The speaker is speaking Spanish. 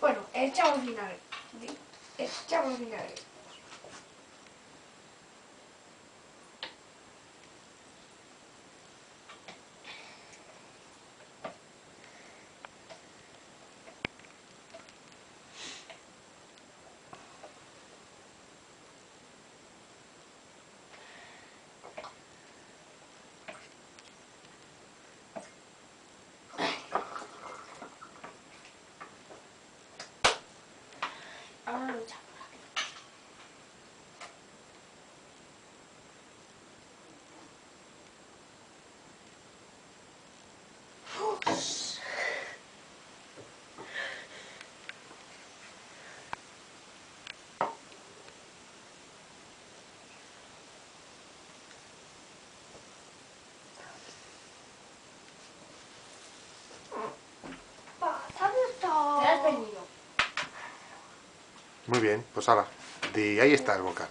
Bueno, echamos vinagre. Echamos vinagre. Ahora lo echamos. ¿Te has venido? Muy bien, pues ala. Y ahí está el volcán.